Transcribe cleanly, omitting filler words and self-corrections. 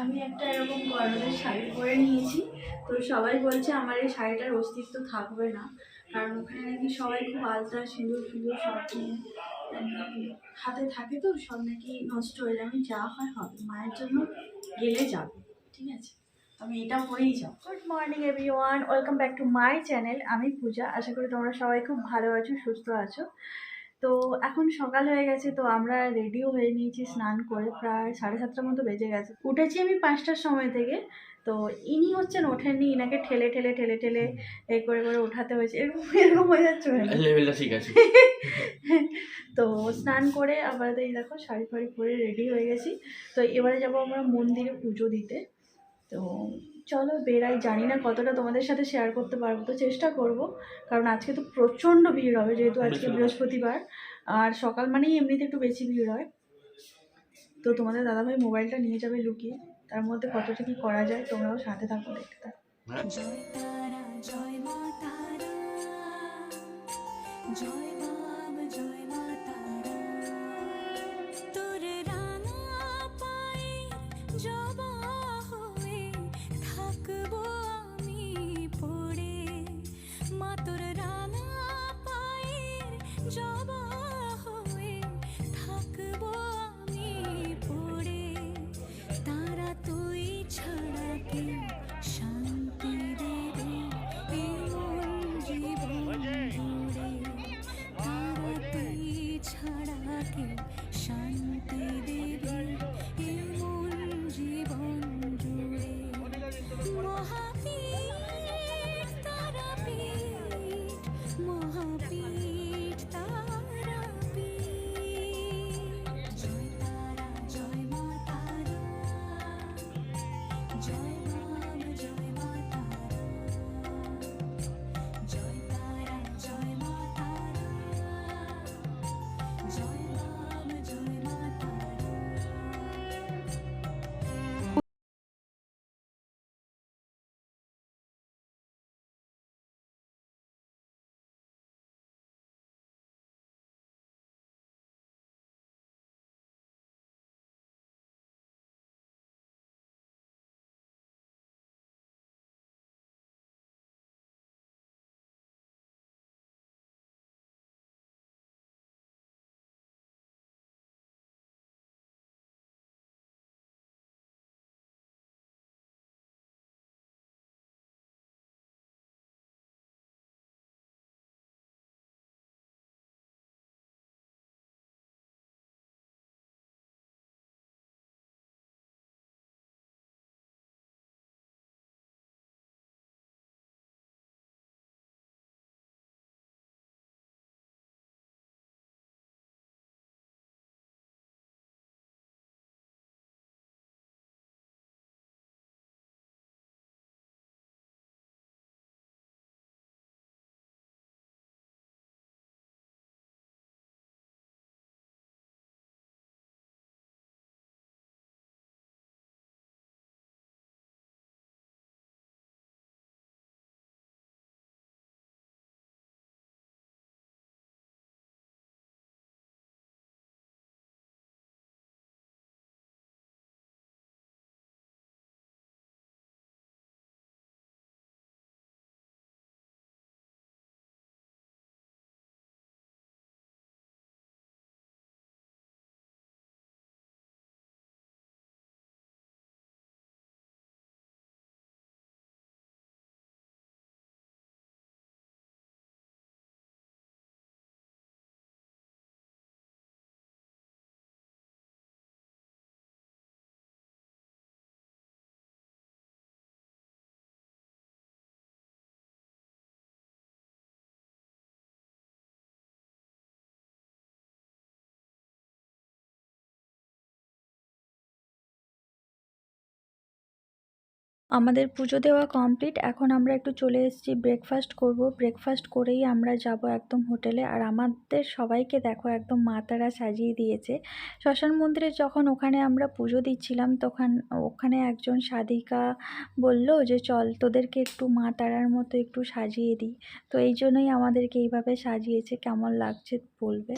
আমি একটা এরকম গরমের শাড়ি পরে নিয়েছি। তো সবাই বলছে আমার এই শাড়িটার অস্তিত্ব থাকবে না, কারণ ওখানে নাকি সবাই খুব আলতা সিঁদুর ফিঁদুর সব নিয়ে হাতে থাকে, তো সব নাকি নষ্ট হয়ে যাবে। যা হয় হবে, মায়ের জন্য গেলে যাবে, ঠিক আছে? আমি এটা পরেই যাব। Good morning everyone, welcome back to my channel. আমি পূজা। আশা করি তোমরা সবাই খুব ভালো আছো, সুস্থ আছো। তো এখন সকাল হয়ে গেছে, তো আমরা রেডিও হয়ে নিয়েছি স্নান করে। প্রায় 7:30টার মতো বেজে গেছে। উঠেছি আমি 5টার সময় থেকে। তো ইনি হচ্ছেন ওঠেননি, ইনাকে ঠেলে ঠেলে ঠেলে ঠেলে এ করে করে ওঠাতে হয়েছে। এরকম এরকম হয়ে যাচ্ছে, লেভেলটা ঠিক আছে। তো স্নান করে আবার এই দেখো শাড়ি ফাড়ি পরে রেডি হয়ে গেছি। তো এবারে যাবো আমরা মন্দিরে পুজো দিতে। তো চলো বেরাই, জানি না কতটা তোমাদের সাথে শেয়ার করতে পারবো, তো চেষ্টা করব। কারণ আজকে তো প্রচণ্ড ভিড় হবে, যেহেতু আজকে বৃহস্পতিবার আর সকাল মানেই এমনিতে একটু বেশি ভিড় হয়। তো তোমাদের দাদাভাই মোবাইলটা নিয়ে যাবে লুকিয়ে, তার মধ্যে কতটা কি করা যায় তোমরাও সাথে থাকো, দেখতে থাকো। জয় তারা জয় মা তারা, জয় বাব জয় মা তারা, তোর রাঙা পায়ে জবা হয়ে থাকবো আমি পড়ে, মা তোর রাঙা পায়ে জবা হয়ে থাকবো আমি পড়ে, তারা তুই ছাড়া কে শান্তি দেবে এমন জীবন জুড়ে, তারা তুই ছাড়া কে শান্তি দেবে এমন জীবন জুড়ে, মহাপীঠ তারাপীঠ, মহাপীঠ তারাপীঠ, জয় তারা জয় মা তারা, জয় বাব জয় মা তারা, জয় তারা জয় মা তারা, জয় বাব জয় মা তারা। আমাদের পুজো দেওয়া কমপ্লিট। এখন আমরা একটু চলে এসেছি ব্রেকফাস্ট করব। ব্রেকফাস্ট করেই আমরা যাব একদম হোটেলে। আর আমাদের সবাইকে দেখো একদম মা তারা সাজিয়ে দিয়েছে। শ্মশান মন্দিরে যখন ওখানে আমরা পুজো দিচ্ছিলাম, তখন ওখানে একজন সাধিকা বলল যে চল তোদেরকে একটু মা তারার মতো একটু সাজিয়ে দিই। তো এই জন্যই আমাদেরকে এইভাবে সাজিয়েছে। কেমন লাগছে বলবে।